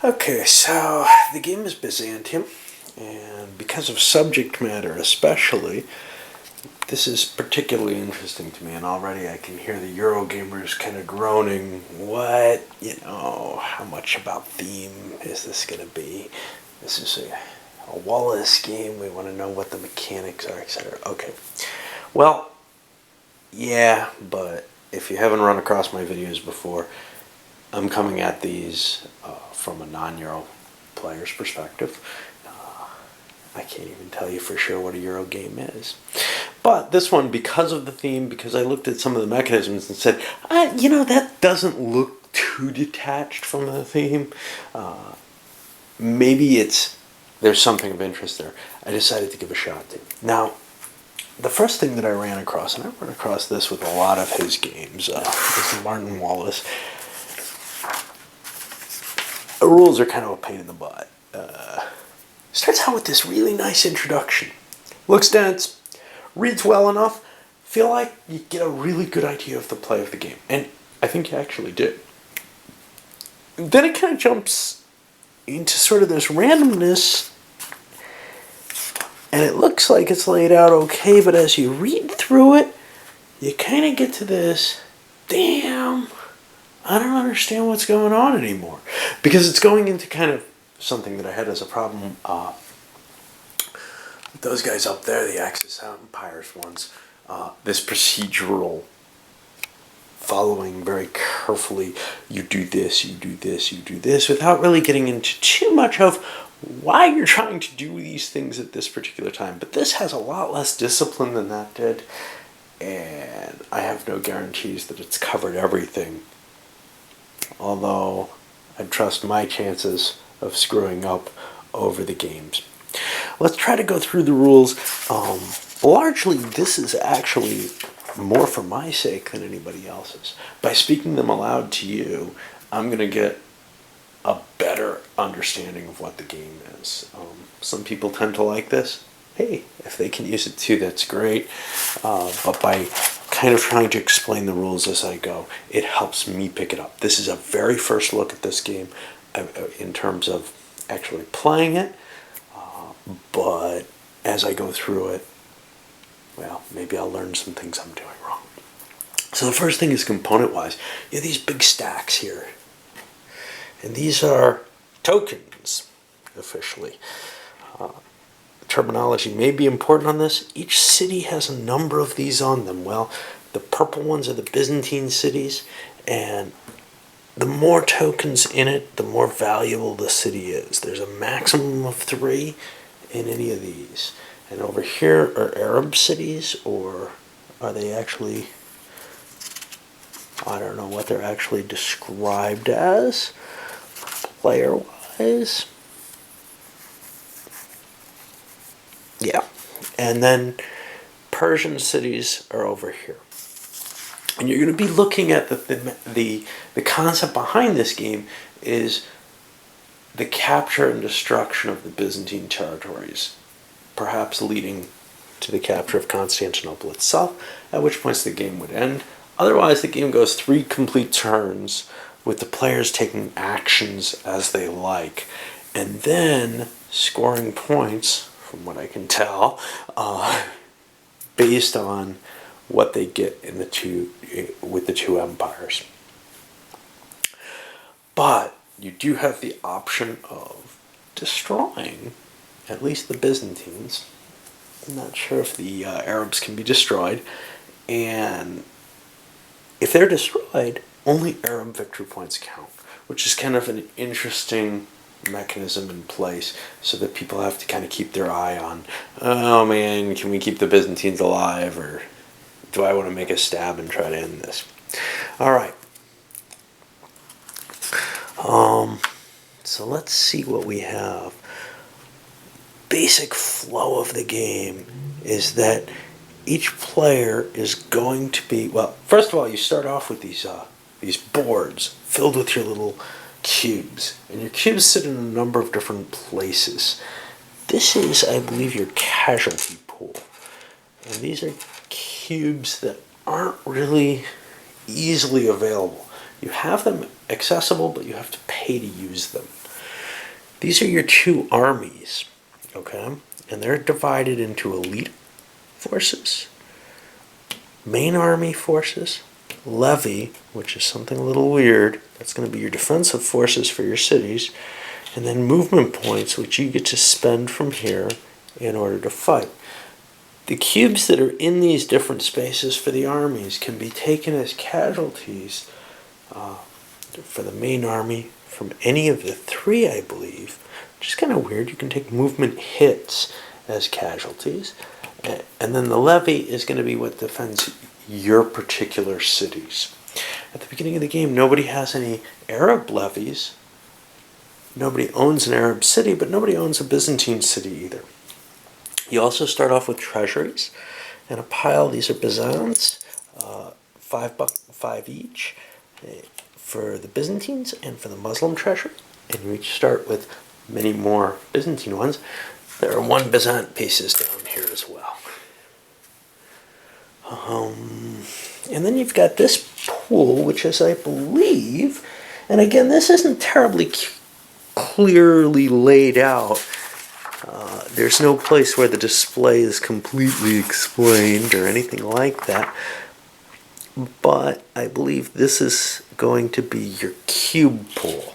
Okay, so the game is Byzantium, and because of subject matter especially, this is particularly interesting to me, and already I can hear the Eurogamers kind of groaning, what, how much about theme is this going to be? This is a Wallace game, we want to know what the mechanics are, etc. Okay, well, yeah, but if you haven't run across my videos before, I'm coming at these from a non-Euro player's perspective. I can't even tell you for sure what a Euro game is. But this one, because of the theme, because I looked at some of the mechanisms and said, that doesn't look too detached from the theme. Maybe there's something of interest there. I decided to give a shot to. Now, the first thing that I ran across, and I ran across this with a lot of his games, is Martin Wallace. The rules are kind of a pain in the butt. Starts out with this really nice introduction. Looks dense, reads well enough, feel like you get a really good idea of the play of the game. And I think you actually did. Then it kind of jumps into sort of this randomness, and it looks like it's laid out okay, but as you read through it, you kind of get to this, damn, I don't understand what's going on anymore. Because it's going into kind of something that I had as a problem with those guys up there, the Axis Empires ones, this procedural following very carefully, you do this, you do this, you do this, without really getting into too much of why you're trying to do these things at this particular time. But this has a lot less discipline than that did, and I have no guarantees that it's covered everything. Although I trust my chances of screwing up over the games. Let's try to go through the rules. Largely, this is actually more for my sake than anybody else's. By speaking them aloud to you, I'm going to get a better understanding of what the game is. Some people tend to like this. Hey, if they can use it too, that's great. But by kind of trying to explain the rules as I go, it helps me pick it up. This is a very first look at this game in terms of actually playing it, but as I go through it, well, maybe I'll learn some things I'm doing wrong. So the first thing is component-wise. You have these big stacks here, and these are tokens, officially. Terminology may be important on this. Each city has a number of these on them. Well, the purple ones are the Byzantine cities, and the more tokens in it, the more valuable the city is. There's a maximum of 3 in any of these. And over here are Arab cities, or are they actually, I don't know what they're actually described as, player-wise. Yeah, and then Persian cities are over here. And you're going to be looking at the concept behind this game is the capture and destruction of the Byzantine territories, perhaps leading to the capture of Constantinople itself, at which point the game would end. Otherwise, the game goes 3 complete turns with the players taking actions as they like, and then scoring points, from what I can tell, based on what they get in with the two empires. But you do have the option of destroying at least the Byzantines. I'm not sure if the Arabs can be destroyed, and if they're destroyed, only Arab victory points count, which is kind of an interesting mechanism in place, so that people have to kind of keep their eye on, oh man, can we keep the Byzantines alive, or do I want to make a stab and try to end this? Alright. So let's see what we have. Basic flow of the game is that each player is going to be, well, first of all, you start off with these boards filled with your little cubes, and your cubes sit in a number of different places. This is, I believe, your casualty pool, and these are cubes that aren't really easily available. You have them accessible, but you have to pay to use them. These are your two armies, okay? And they're divided into elite forces, main army forces, levy, which is something a little weird. That's going to be your defensive forces for your cities, and then movement points, which you get to spend from here in order to fight. The cubes that are in these different spaces for the armies can be taken as casualties for the main army from any of the three, I believe, which is kind of weird. You can take movement hits as casualties, and then the levy is going to be what defends your particular cities. At the beginning of the game, nobody has any Arab levies. Nobody owns an Arab city, but nobody owns a Byzantine city either. You also start off with treasuries and a pile. These are Byzants, $5 each for the Byzantines and for the Muslim treasury. And you each start with many more Byzantine ones. There are 1 Byzant pieces down here as well. And then you've got this pool, which is, I believe, and again, this isn't terribly clearly laid out. There's no place where the display is completely explained or anything like that. But I believe this is going to be your cube pool.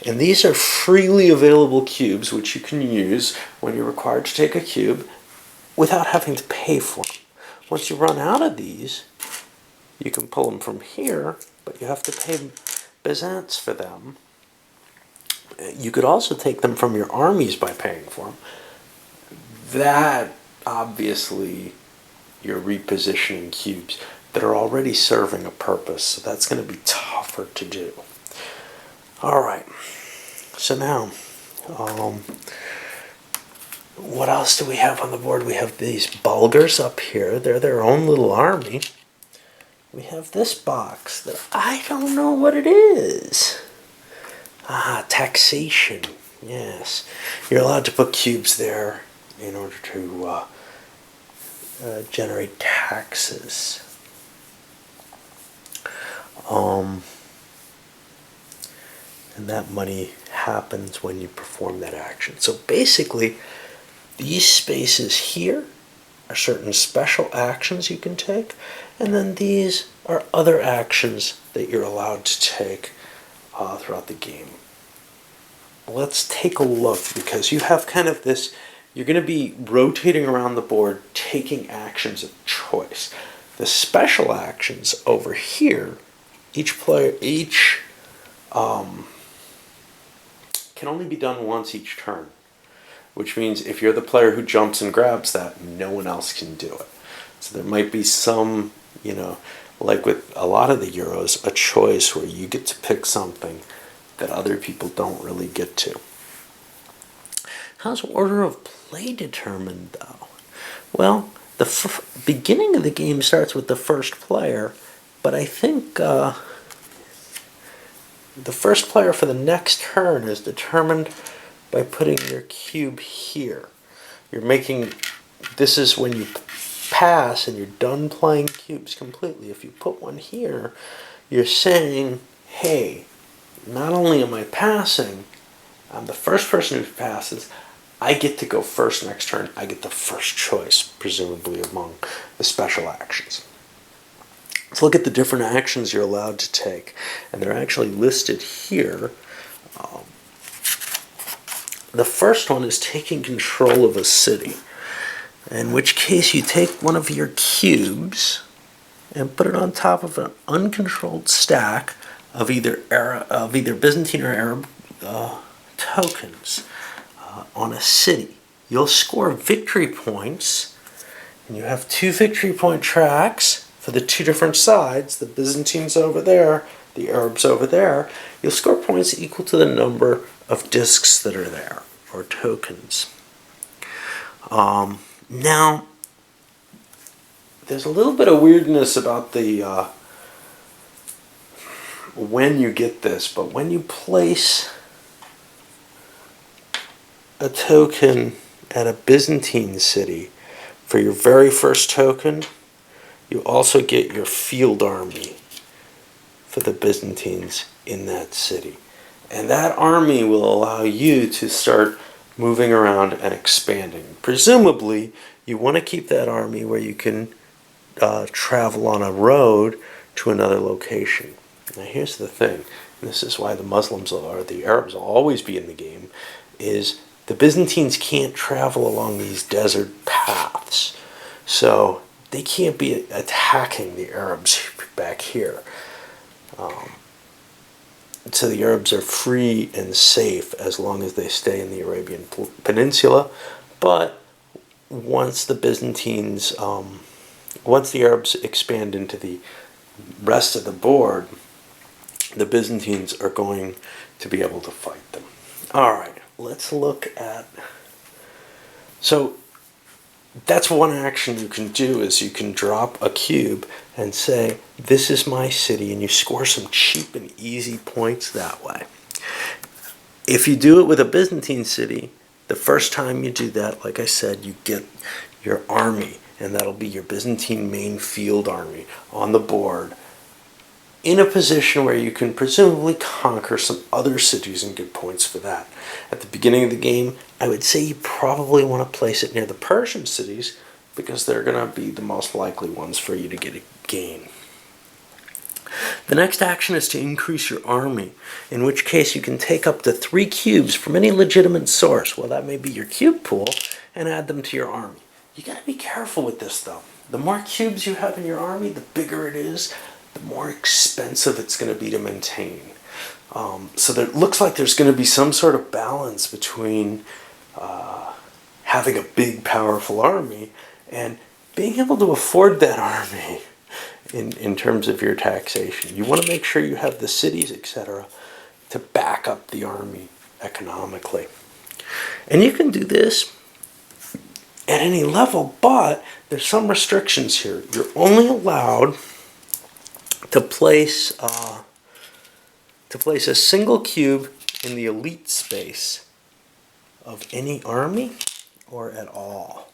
And these are freely available cubes which you can use when you're required to take a cube without having to pay for them. Once you run out of these, you can pull them from here, but you have to pay Byzants for them. You could also take them from your armies by paying for them. That, obviously, you're repositioning cubes that are already serving a purpose, so that's going to be tougher to do. Alright, so now, what else do we have on the board? We have these Bulgars up here. They're their own little army. We have this box that I don't know what it is. Taxation. Yes. You're allowed to put cubes there in order to generate taxes. And that money happens when you perform that action. So basically, these spaces here are certain special actions you can take, and then these are other actions that you're allowed to take throughout the game. Let's take a look, because you have kind of this, you're going to be rotating around the board taking actions of choice. The special actions over here, each can only be done once each turn, which means if you're the player who jumps and grabs that, no one else can do it. So there might be some, like with a lot of the Euros, a choice where you get to pick something that other people don't really get to. How's order of play determined, though? Well, the beginning of the game starts with the first player, but I think the first player for the next turn is determined by putting your cube here. This is when you pass and you're done playing cubes completely. If you put one here, you're saying, hey, not only am I passing, I'm the first person who passes, I get to go first next turn. I get the first choice, presumably among the special actions. Let's look at the different actions you're allowed to take, and they're actually listed here. The first one is taking control of a city, in which case you take one of your cubes and put it on top of an uncontrolled stack of either Byzantine or Arab tokens on a city. You'll score victory points, and you have 2 victory point tracks for the 2 different sides, the Byzantines over there, the Arabs over there. You'll score points equal to the number of discs that are there, or tokens. Now, there's a little bit of weirdness about the when you get this, but when you place a token at a Byzantine city, for your very first token, you also get your field army for the Byzantines in that city. And that army will allow you to start moving around and expanding. Presumably, you want to keep that army where you can travel on a road to another location. Now here's the thing, and this is why the Muslims or the Arabs will always be in the game, is the Byzantines can't travel along these desert paths. So they can't be attacking the Arabs back here. So the Arabs are free and safe as long as they stay in the Arabian Peninsula. But once the Byzantines, once the Arabs expand into the rest of the board, the Byzantines are going to be able to fight them. All right, let's look at... So that's one action you can do, is you can drop a cube and say, this is my city, and you score some cheap and easy points that way. If you do it with a Byzantine city, the first time you do that, like I said, you get your army, and that'll be your Byzantine main field army on the board, in a position where you can presumably conquer some other cities and get points for that. At the beginning of the game, I would say you probably want to place it near the Persian cities, because they're going to be the most likely ones for you to get a gain. The next action is to increase your army, in which case you can take up to 3 cubes from any legitimate source, well, that may be your cube pool, and add them to your army. You got to be careful with this, though. The more cubes you have in your army, the bigger it is, the more expensive it's going to be to maintain. So it looks like there's going to be some sort of balance between having a big, powerful army and being able to afford that army in terms of your taxation. You want to make sure you have the cities, etc., to back up the army economically. And you can do this at any level, but there's some restrictions here. You're only allowed to place a single cube in the elite space of any army or at all.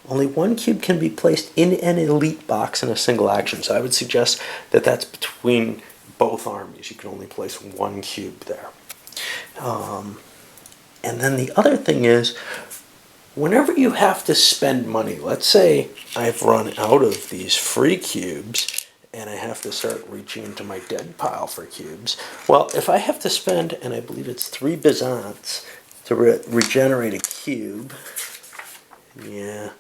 Only 1 cube can be placed in an elite box in a single action. So I would suggest that that's between both armies. You can only place 1 cube there. And then the other thing is, whenever you have to spend money, let's say I've run out of these free cubes and I have to start reaching into my dead pile for cubes. Well, if I have to spend, and I believe it's 3 Byzants to regenerate a cube, yeah,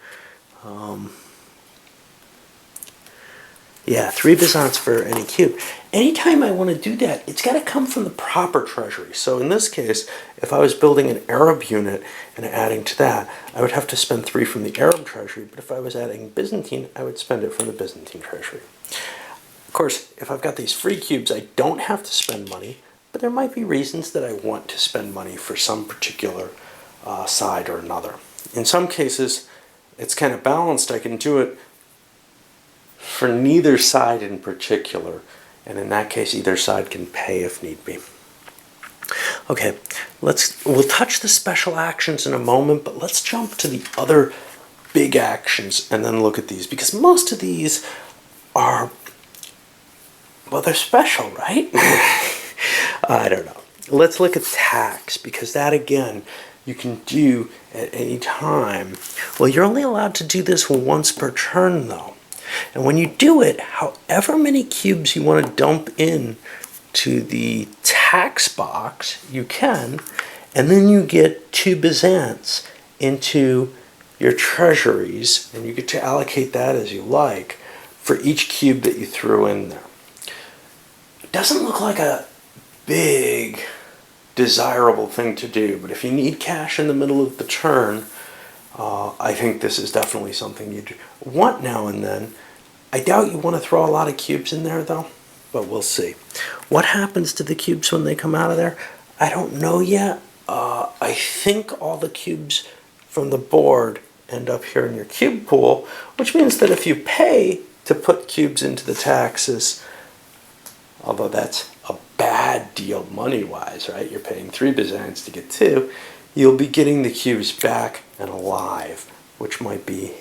3 Byzants for any cube. Anytime I want to do that, it's got to come from the proper treasury. So in this case, if I was building an Arab unit and adding to that, I would have to spend 3 from the Arab treasury. But if I was adding Byzantine, I would spend it from the Byzantine treasury. Of course, if I've got these free cubes, I don't have to spend money, but there might be reasons that I want to spend money for some particular side or another. In some cases, it's kind of balanced. I can do it for neither side in particular, and in that case either side can pay if need be. Okay, we'll touch the special actions in a moment, but let's jump to the other big actions and then look at these, because most of these are, well, they're special, right? I don't know. Let's look at tax, because that again you can do at any time. Well, you're only allowed to do this once per turn though. And when you do it, however many cubes you want to dump in to the tax box, you can, and then you get 2 Byzants into your treasuries, and you get to allocate that as you like for each cube that you threw in there. It doesn't look like a big, desirable thing to do, but if you need cash in the middle of the turn, I think this is definitely something you'd want now and then. I doubt you want to throw a lot of cubes in there though, but we'll see. What happens to the cubes when they come out of there? I don't know yet. I think all the cubes from the board end up here in your cube pool, which means that if you pay to put cubes into the taxes, although that's a bad deal money-wise, right? You're paying 3 Byzants to get 2. You'll be getting the cubes back and alive, which might be,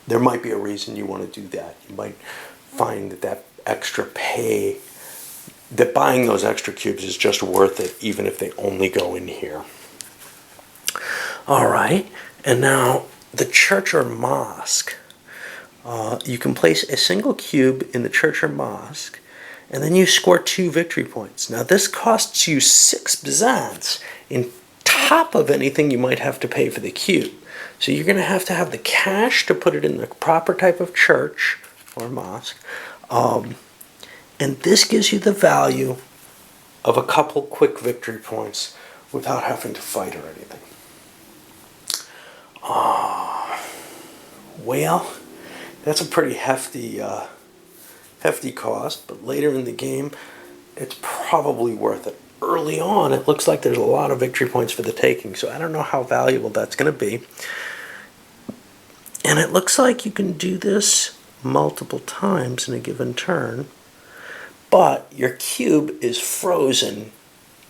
there might be a reason you want to do that. You might find that that extra pay, that buying those extra cubes is just worth it, even if they only go in here. All right, and now the church or mosque. You can place a single cube in the church or mosque, and then you score 2 victory points. Now this costs you 6 Byzants in top of anything you might have to pay for the cube. So you're going to have the cash to put it in the proper type of church or mosque. And this gives you the value of a couple quick victory points without having to fight or anything. Well, that's a pretty hefty cost, but later in the game, it's probably worth it. Early on, it looks like there's a lot of victory points for the taking, so I don't know how valuable that's going to be. And it looks like you can do this multiple times in a given turn, but your cube is frozen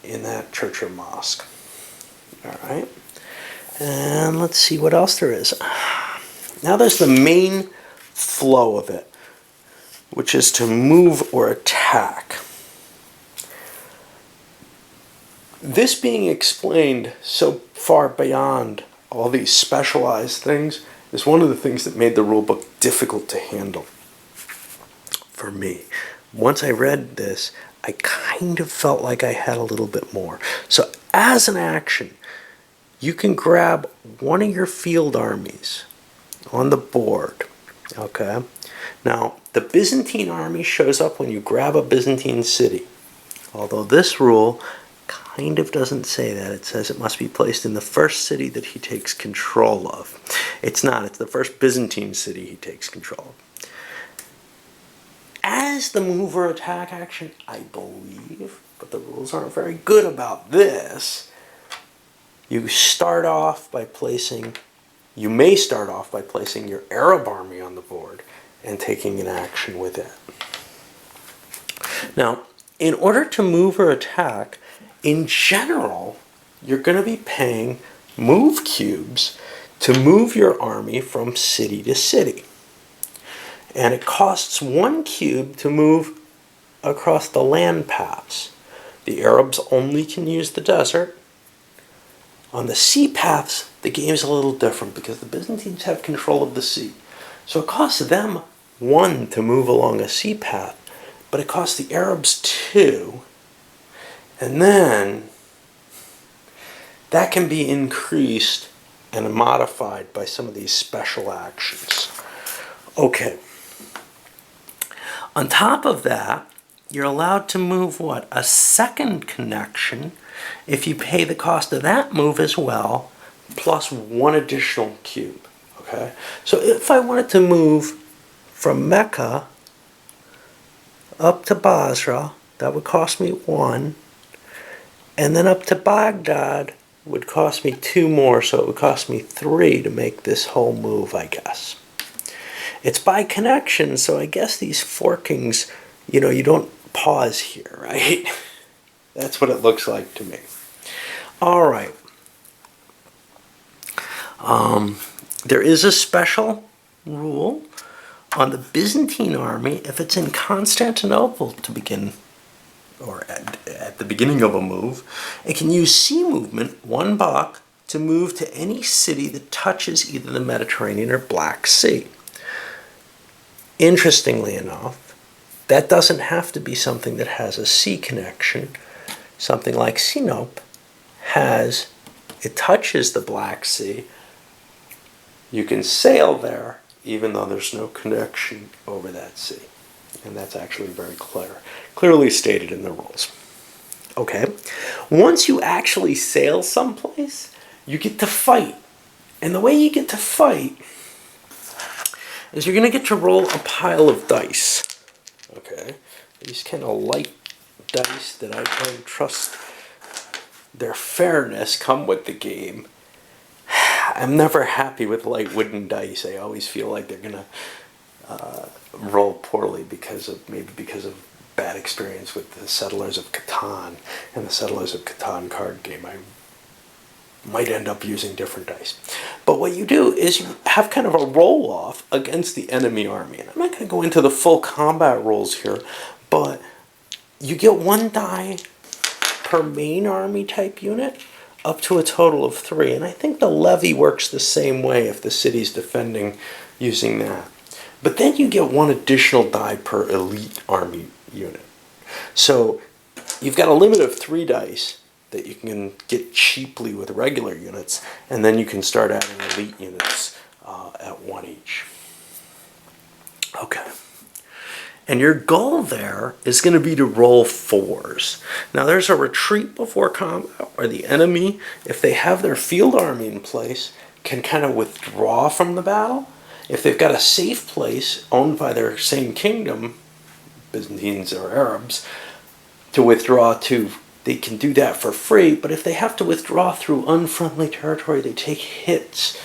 in that church or mosque. All right, and let's see what else there is. Now there's the main flow of it, which is to move or attack. This being explained so far beyond all these specialized things is one of the things that made the rulebook difficult to handle for me. Once I read this, I kind of felt like I had a little bit more. So as an action, you can grab one of your field armies on the board. Okay. Now, the Byzantine army shows up when you grab a Byzantine city. Although this rule kind of doesn't say that. It says it must be placed in the first city that he takes control of. It's not. It's the first Byzantine city he takes control of. As the move or attack action, I believe, but the rules aren't very good about this, you may start off by placing your Arab army on the board and taking an action with it. Now, in order to move or attack, in general, you're going to be paying move cubes to move your army from city to city. And it costs 1 cube to move across the land paths. The Arabs only can use the desert. On the sea paths, the game's a little different because the Byzantines have control of the sea. So it costs them 1 to move along a sea path, but it costs the Arabs 2. And then that can be increased and modified by some of these special actions. Okay. On top of that, you're allowed to move what? A second connection if you pay the cost of that move as well, plus 1 additional cube. Okay? So if I wanted to move from Mecca up to Basra, that would cost me 1. And then up to Baghdad would cost me 2 more, so it would cost me 3 to make this whole move, I guess. It's by connection, so I guess these forkings, you don't pause here, right? That's what it looks like to me. All right. There is a special rule on the Byzantine army. If it's in Constantinople to begin, or at the beginning of a move, it can use sea movement, 1 buck, to move to any city that touches either the Mediterranean or Black Sea. Interestingly enough, that doesn't have to be something that has a sea connection. Something like Sinop it touches the Black Sea. You can sail there even though there's no connection over that sea. And that's actually very clearly stated in the rules. Okay, once you actually sail someplace, you get to fight. And the way you get to fight is you're going to get to roll a pile of dice. Okay, these kind of light dice that I don't trust their fairness come with the game. I'm never happy with light wooden dice. I always feel like they're going to roll poorly because of bad experience with the Settlers of Catan and the Settlers of Catan card game. I might end up using different dice. But what you do is you have kind of a roll-off against the enemy army. And I'm not going to go into the full combat rules here, but you get 1 die per main army type unit, up to a total of 3. And I think the levy works the same way if the city's defending using that. But then you get 1 additional die per elite army unit. So you've got a limit of 3 dice that you can get cheaply with regular units, and then you can start adding elite units at 1 each. Okay. And your goal there is going to be to roll 4s. Now there's a retreat before combat where the enemy, if they have their field army in place, can kind of withdraw from the battle. If they've got a safe place owned by their same kingdom, Byzantines or Arabs, to withdraw to, they can do that for free. But if they have to withdraw through unfriendly territory, they take hits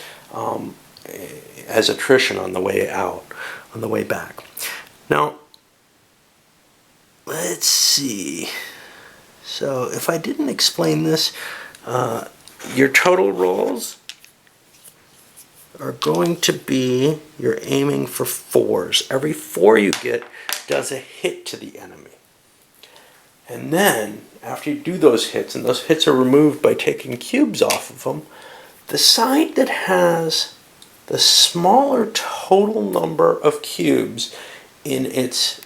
as attrition on the way out, on the way back. Now, let's see. So if I didn't explain this, your total rolls are going to be, you're aiming for 4s. Every 4 you get does a hit to the enemy. And then, after you do those hits, and those hits are removed by taking cubes off of them, the side that has the smaller total number of cubes in its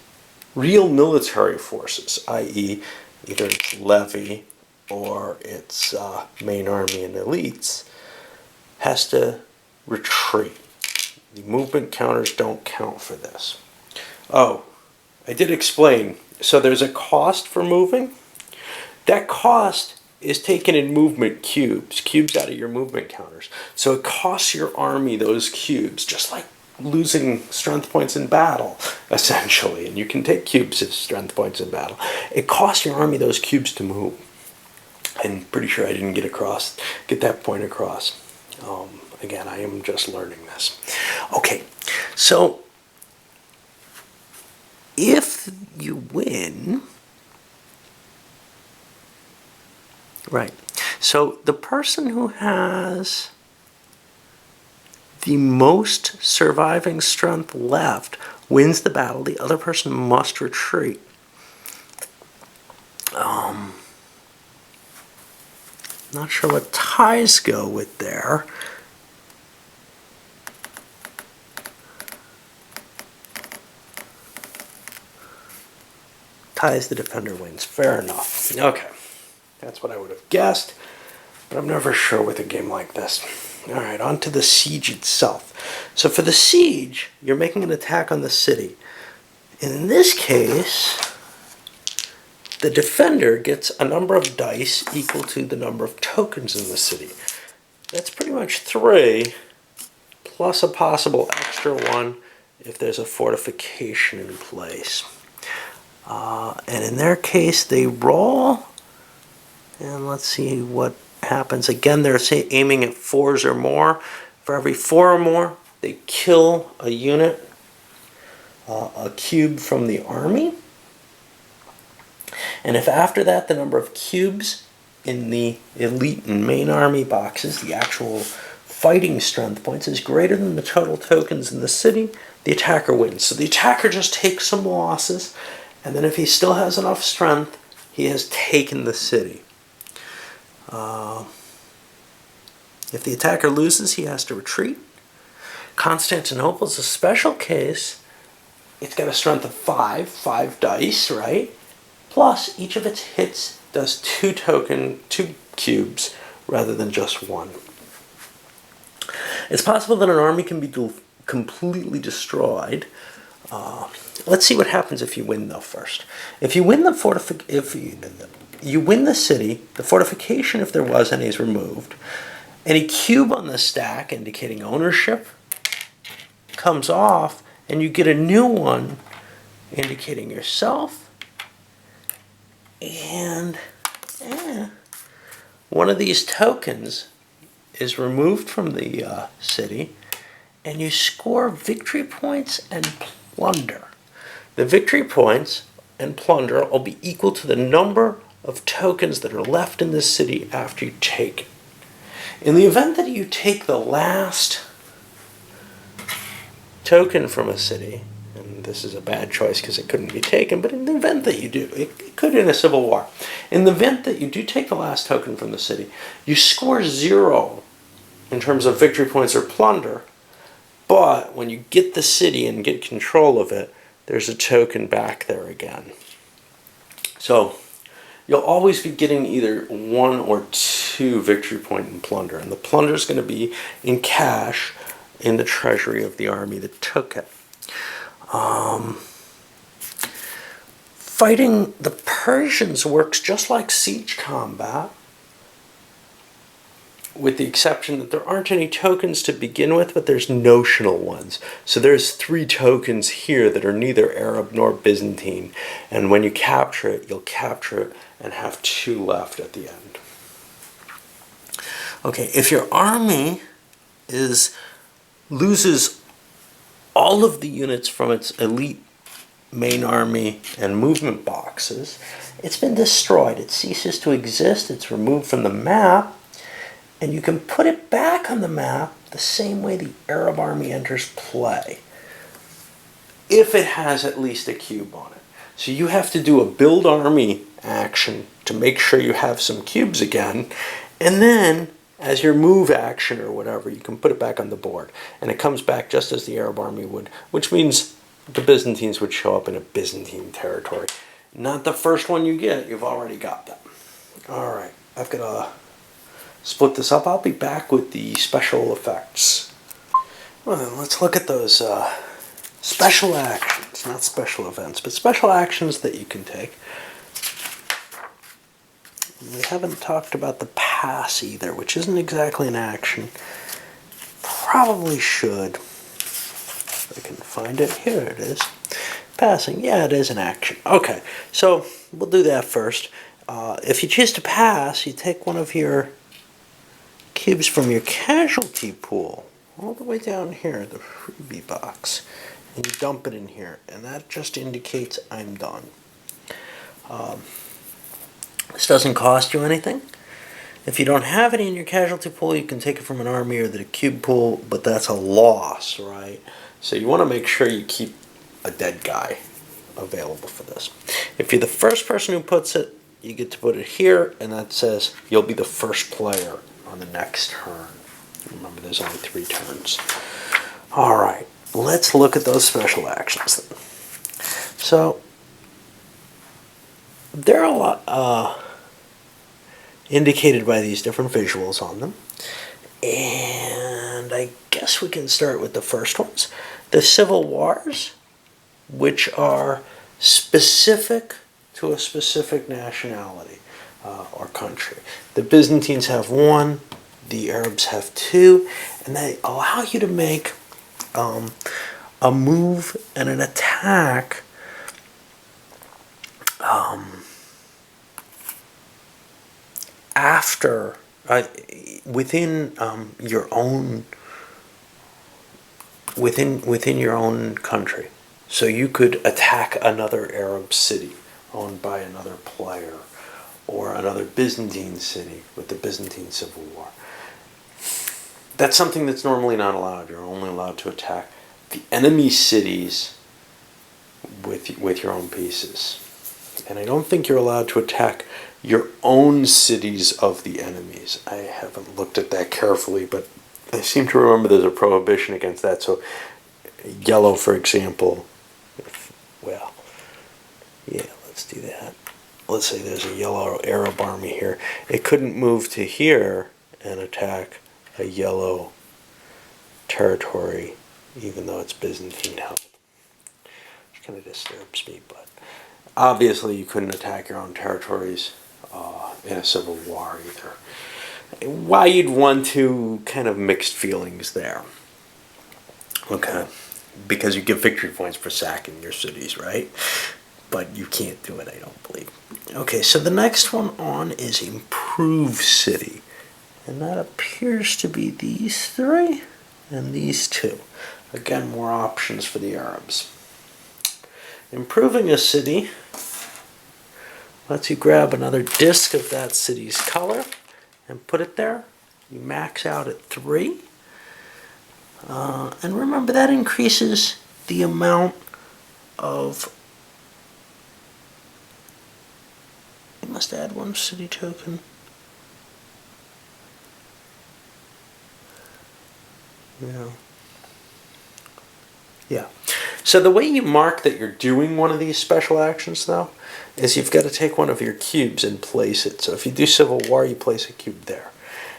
real military forces, i.e. either its levy or its main army and elites, has to retreat. The movement counters don't count for this. Oh, I did explain. So there's a cost for moving. That cost is taken in movement cubes out of your movement counters. So it costs your army those cubes, just like losing strength points in battle, essentially. And you can take cubes as strength points in battle. It costs your army those cubes to move. I'm pretty sure I didn't get that point across. Again, I am just learning this. Okay, so if you win, right, so the person who has the most surviving strength left wins the battle. The other person must retreat. Not sure what ties go with there. Ties, the defender wins. Fair enough. Okay. That's what I would have guessed, but I'm never sure with a game like this. All right, on to the siege itself. So for the siege, you're making an attack on the city. And in this case, the defender gets a number of dice equal to the number of tokens in the city. That's pretty much 3, plus a possible extra 1 if there's a fortification in place. And in their case, they roll, and let's see what happens. Again, they're aiming at 4s or more. For every 4 or more, they kill a unit, a cube from the army. And if after that the number of cubes in the elite and main army boxes, the actual fighting strength points, is greater than the total tokens in the city, the attacker wins. So the attacker just takes some losses, and then if he still has enough strength, he has taken the city. If the attacker loses, he has to retreat. Constantinople is a special case. It's got a strength of 5 dice, right? Plus, each of its hits does 2 cubes rather than just 1. It's possible that an army can be completely destroyed. Let's see what happens if you win, though, first. If you win you win the city, the fortification, if there was any, is removed. Any cube on the stack indicating ownership comes off, and you get a new one indicating yourself. And one of these tokens is removed from the city, and you score victory points and plunder. The victory points and plunder will be equal to the number of tokens that are left in the city after you take it. In the event that you take the last token from a city, and this is a bad choice because it couldn't be taken, but in the event that you do, it could in a civil war. In the event that you do take the last token from the city, you score 0 in terms of victory points or plunder, but when you get the city and get control of it, there's a token back there again. So you'll always be getting either 1 or 2 victory point in plunder, and the plunder is going to be in cash in the treasury of the army that took it. Fighting the Persians works just like siege combat, with the exception that there aren't any tokens to begin with, but there's notional ones. So there's 3 tokens here that are neither Arab nor Byzantine, and when you capture it, you'll capture it and have 2 left at the end. Okay, if your army loses all of the units from its elite main army and movement boxes, it's been destroyed. It ceases to exist. It's removed from the map, and you can put it back on the map the same way the Arab army enters play, if it has at least a cube on it. So you have to do a build army action to make sure you have some cubes again, and then as your move action or whatever, you can put it back on the board, and it comes back just as the Arab army would, which means the Byzantines would show up in a Byzantine territory. Not the first one you get, you've already got them. Alright, I've got to split this up. I'll be back with the special effects. Well then, let's look at those special actions, not special events, but special actions that you can take. We haven't talked about the pass either, which isn't exactly an action. Probably should. If I can find it. Here it is. Passing. Yeah, it is an action. Okay, so we'll do that first. If you choose to pass, you take one of your cubes from your casualty pool, all the way down here, the freebie box, and you dump it in here, and that just indicates I'm done. This doesn't cost you anything. If you don't have any in your casualty pool, you can take it from an army or the cube pool, but that's a loss, right? So you want to make sure you keep a dead guy available for this. If you're the first person who puts it, you get to put it here, and that says you'll be the first player on the next turn. Remember, there's only 3 turns. Alright, let's look at those special actions then. So, there are a lot indicated by these different visuals on them. And I guess we can start with the first ones. The civil wars, which are specific to a specific nationality or country. The Byzantines have 1, the Arabs have 2, and they allow you to make a move and an attack after within your own within your own country. So you could attack another Arab city owned by another player, or another Byzantine city with the Byzantine Civil War. That's something that's normally not allowed. You're only allowed to attack the enemy cities with your own pieces. And I don't think you're allowed to attack your own cities of the enemies. I haven't looked at that carefully, but I seem to remember there's a prohibition against that. So yellow, for example, well, yeah, let's do that. Let's say there's a yellow Arab army here. It couldn't move to here and attack a yellow territory, even though it's Byzantine held. Which kind of disturbs me, but obviously you couldn't attack your own territories in a civil war either. Why you'd want to, kind of mixed feelings there. Okay, because you get victory points for sacking your cities, right? But you can't do it, I don't believe. Okay, so the next one on is improve city. And that appears to be these 3 and these 2. Again, more options for the Arabs. Improving a city lets you grab another disc of that city's color and put it there, You max out at 3. And remember, that increases the amount of... You must add 1 city token. Yeah. So the way you mark that you're doing one of these special actions, though, is you've got to take one of your cubes and place it. So if you do Civil War, you place a cube there.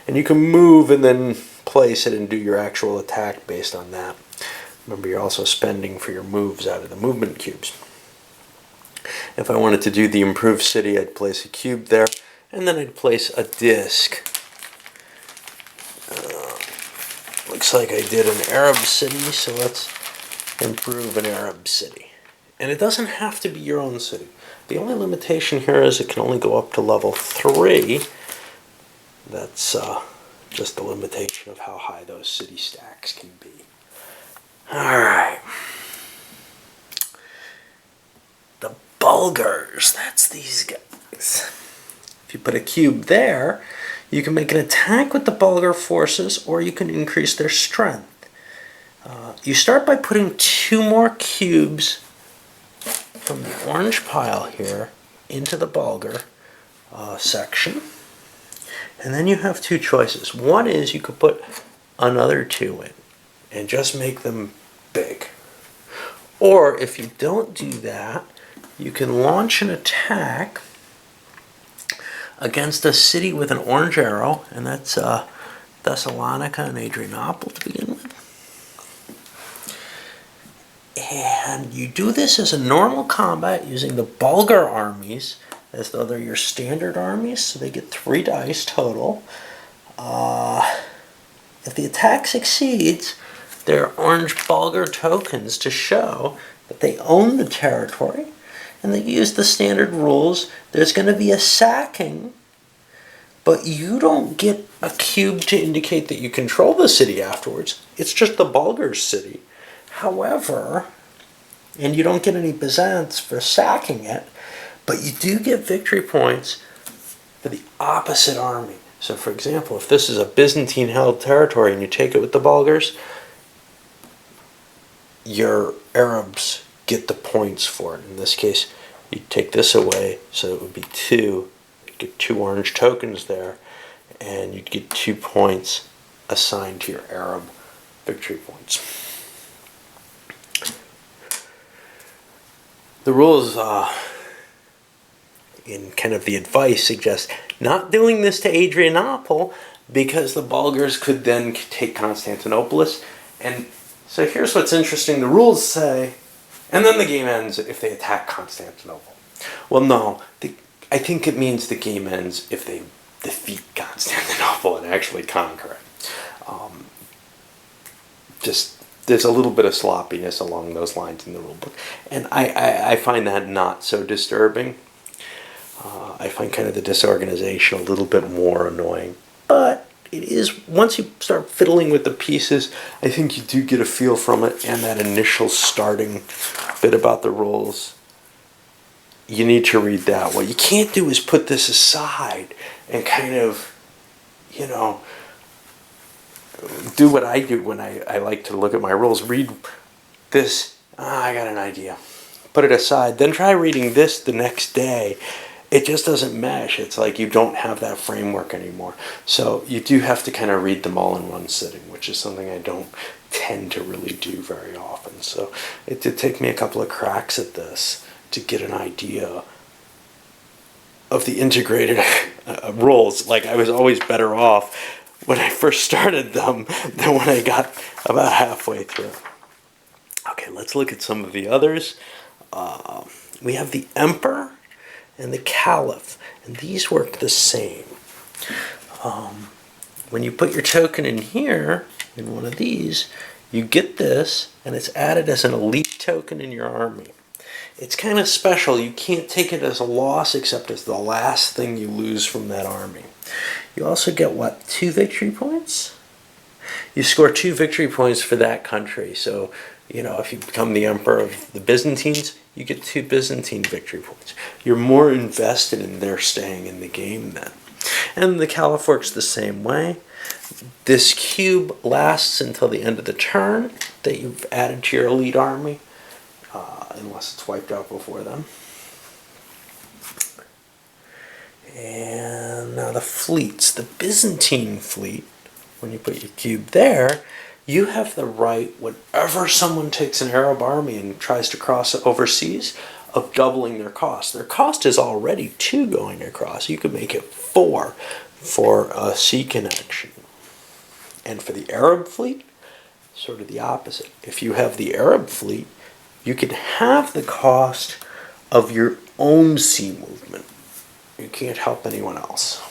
And you can move and then place it and do your actual attack based on that. Remember, you're also spending for your moves out of the movement cubes. If I wanted to do the improved city, I'd place a cube there, and then I'd place a disc. Looks like I did an Arab city, so let's improve an Arab city. And it doesn't have to be your own city. The only limitation here is it can only go up to level 3. That's just the limitation of how high those city stacks can be. Alright. The Bulgars, that's these guys. If you put a cube there, you can make an attack with the Bulgar forces, or you can increase their strength. You start by putting 2 more cubes from the orange pile here into the Bulgar section. And then you have 2 choices. One is you could put another 2 in and just make them big. Or if you don't do that, you can launch an attack against a city with an orange arrow, and that's Thessalonica and Adrianople to begin with. And you do this as a normal combat using the Bulgar armies as though they're your standard armies, so they get 3 dice total. If the attack succeeds, there are orange Bulgar tokens to show that they own the territory, and they use the standard rules. There's going to be a sacking, but you don't get a cube to indicate that you control the city afterwards. It's just the Bulgars' city. However, and you don't get any Byzants for sacking it, but you do get victory points for the opposite army. So for example, if this is a Byzantine-held territory and you take it with the Bulgars, your Arabs get the points for it. In this case, you take this away, so it would be 2. You get 2 orange tokens there, and you'd get 2 points assigned to your Arab victory points. The rules in kind of the advice suggest not doing this to Adrianople, because the Bulgars could then take Constantinople. And so here's what's interesting. The rules say, and then the game ends if they attack Constantinople. Well, no. I think it means the game ends if they defeat Constantinople and actually conquer it. There's a little bit of sloppiness along those lines in the rulebook. And I find that not so disturbing. I find kind of the disorganization a little bit more annoying. But it is, once you start fiddling with the pieces, I think you do get a feel from it, and that initial starting bit about the rules, you need to read that. What you can't do is put this aside and kind of, do what I do when I like to look at my rules. Read this, I got an idea. Put it aside. Then try reading this the next day. It just doesn't mesh. It's like you don't have that framework anymore. So you do have to kind of read them all in one sitting, which is something I don't tend to really do very often. So it did take me a couple of cracks at this to get an idea of the integrated rules. Like, I was always better off when I first started them than when I got about halfway through. Okay, let's look at some of the others. We have the Emperor and the Caliph, and these work the same. When you put your token in here, in one of these, you get this, and it's added as an elite token in your army. It's kind of special. You can't take it as a loss except as the last thing you lose from that army. You also get, 2 victory points? You score 2 victory points for that country. So, if you become the emperor of the Byzantines, you get 2 Byzantine victory points. You're more invested in their staying in the game then. And the Caliph works the same way. This cube lasts until the end of the turn that you've added to your elite army, unless it's wiped out before then. And now the fleets. The Byzantine fleet, when you put your cube there, you have the right, whenever someone takes an Arab army and tries to cross overseas, of doubling their cost. Their cost is already 2 going across. You could make it 4 for a sea connection. And for the Arab fleet, sort of the opposite. If you have the Arab fleet, you can have the cost of your own sea movement. You can't help anyone else.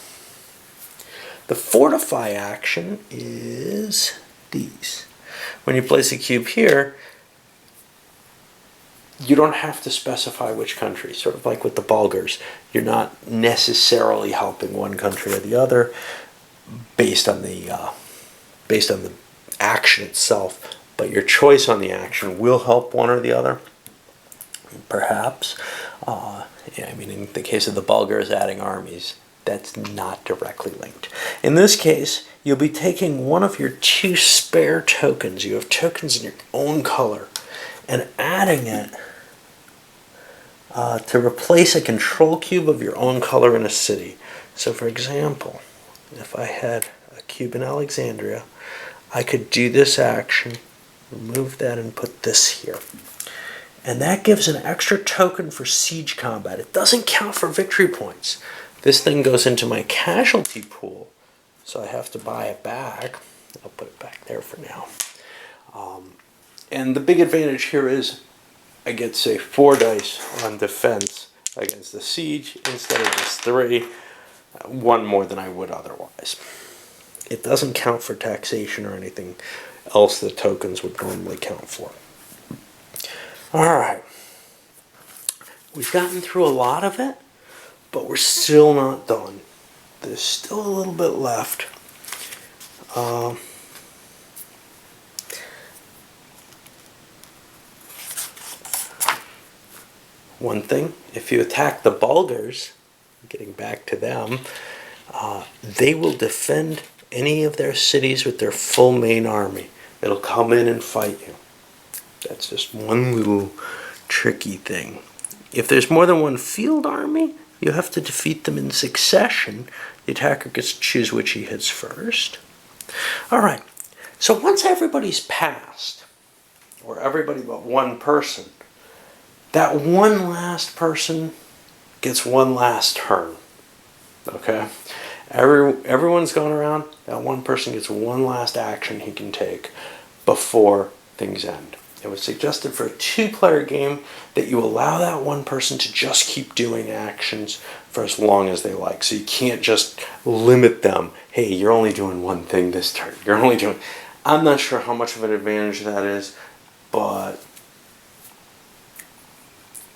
The fortify action is these. When you place a cube here, you don't have to specify which country. Sort of like with the Bulgars. You're not necessarily helping one country or the other based on the action itself, but your choice on the action will help one or the other, perhaps. I mean, in the case of the Bulgars adding armies, that's not directly linked. In this case, you'll be taking one of your 2 spare tokens. You have tokens in your own color, and adding it to replace a control cube of your own color in a city. So, for example, if I had a cube in Alexandria, I could do this action, remove that, and put this here. And that gives an extra token for siege combat. It doesn't count for victory points. This thing goes into my casualty pool, so I have to buy it back. I'll put it back there for now. And the big advantage here is I get, say, 4 dice on defense against the siege instead of just 3, 1 more than I would otherwise. It doesn't count for taxation or anything else the tokens would normally count for. Alright, we've gotten through a lot of it, but we're still not done. There's still a little bit left. One thing, if you attack the Bulgars, getting back to them, they will defend any of their cities with their full main army. It'll come in and fight you. That's just one little tricky thing. If there's more than one field army, you have to defeat them in succession. The attacker gets to choose which he hits first. Alright, so once everybody's passed, or everybody but one person, that one last person gets one last turn. Okay? Everyone's gone around, that one person gets one last action he can take before things end. It was suggested for a 2-player game that you allow that one person to just keep doing actions for as long as they like. So you can't just limit them. Hey, you're only doing one thing this turn. You're only doing... I'm not sure how much of an advantage that is, but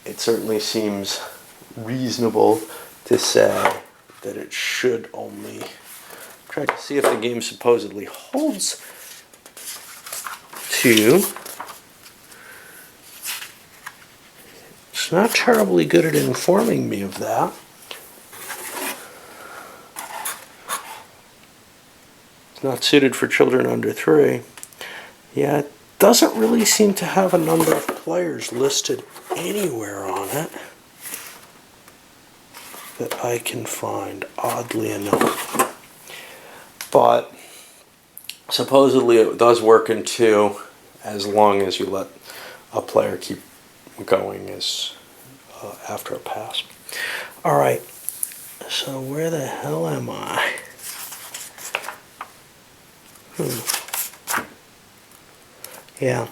it certainly seems reasonable to say that it should only... Try to see if the game supposedly holds to... It's not terribly good at informing me of that. It's not suited for children under 3. Yeah, it doesn't really seem to have a number of players listed anywhere on it that I can find, oddly enough. But supposedly it does work in 2 as long as you let a player keep going as after a pass. Alright, so where the hell am I? Yeah.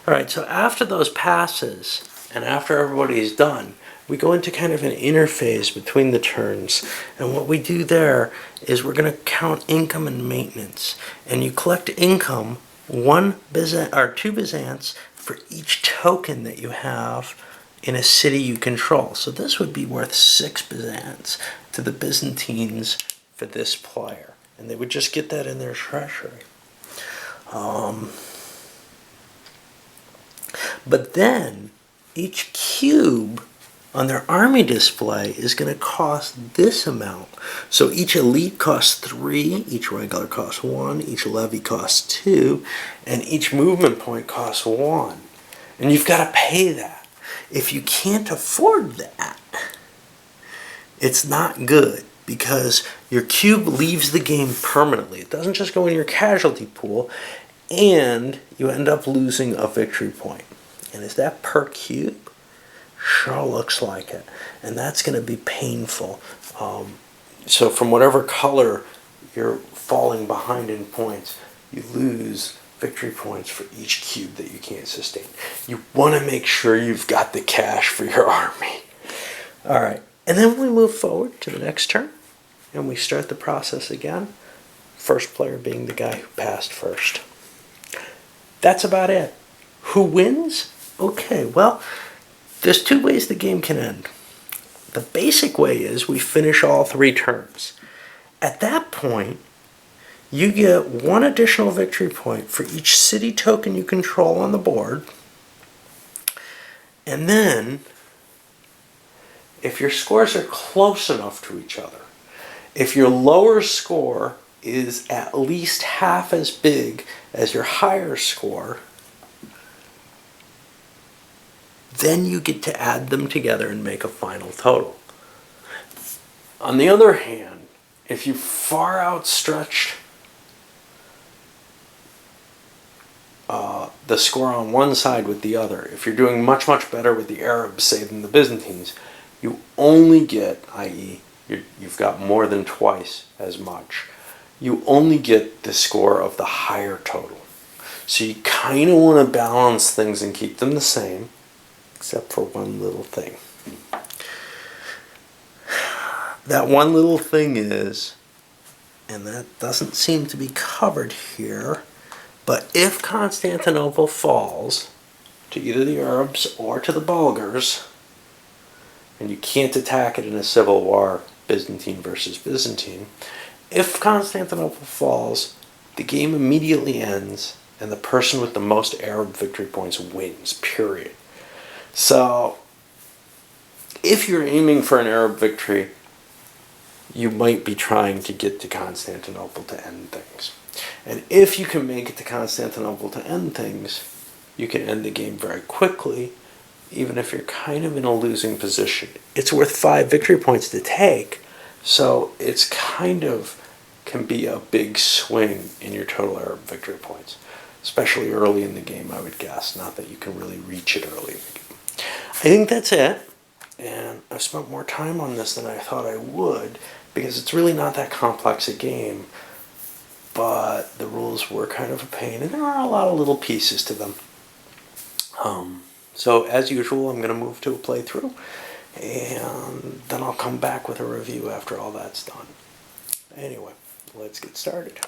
Alright, so after those passes, and after everybody's done, we go into kind of an interphase between the turns. And what we do there is we're going to count income and maintenance. And you collect income, 2 Byzants for each token that you have in a city you control. So this would be worth 6 Byzants to the Byzantines for this player. And they would just get that in their treasury. But then each cube on their army display is going to cost this amount. So each elite costs 3, each regular costs 1, each levy costs 2, and each movement point costs 1. And you've got to pay that. If you can't afford that, it's not good, because your cube leaves the game permanently. It doesn't just go in your casualty pool, and you end up losing a victory point. And is that per cube? Sure looks like it. And that's going to be painful. So from whatever color you're falling behind in points, you lose victory points for each cube that you can't sustain. You want to make sure you've got the cash for your army. All right. And then we move forward to the next turn, and we start the process again. First player being the guy who passed first. That's about it. Who wins? Okay, well, there's 2 ways the game can end. The basic way is we finish all 3 turns. At that point, you get 1 additional victory point for each city token you control on the board. And then, if your scores are close enough to each other, if your lower score is at least half as big as your higher score, then you get to add them together and make a final total. On the other hand, if you far outstretched the score on one side with the other, if you're doing much, much better with the Arabs, say, than the Byzantines, you only get, i.e., you've got more than twice as much, you only get the score of the higher total. So you kind of want to balance things and keep them the same, except for one little thing. That one little thing is, and that doesn't seem to be covered here, but if Constantinople falls to either the Arabs or to the Bulgars, and you can't attack it in a civil war, Byzantine versus Byzantine, if Constantinople falls, the game immediately ends, and the person with the most Arab victory points wins, period. So, if you're aiming for an Arab victory, you might be trying to get to Constantinople to end things. And if you can make it to Constantinople to end things, you can end the game very quickly, even if you're kind of in a losing position. It's worth 5 victory points to take, so it's kind of can be a big swing in your total Arab victory points, especially early in the game, I would guess. Not that you can really reach it early in the game. I think that's it, and I've spent more time on this than I thought I would, because it's really not that complex a game, but the rules were kind of a pain, and there are a lot of little pieces to them. So as usual, I'm going to move to a playthrough, and then I'll come back with a review after all that's done. Anyway, let's get started.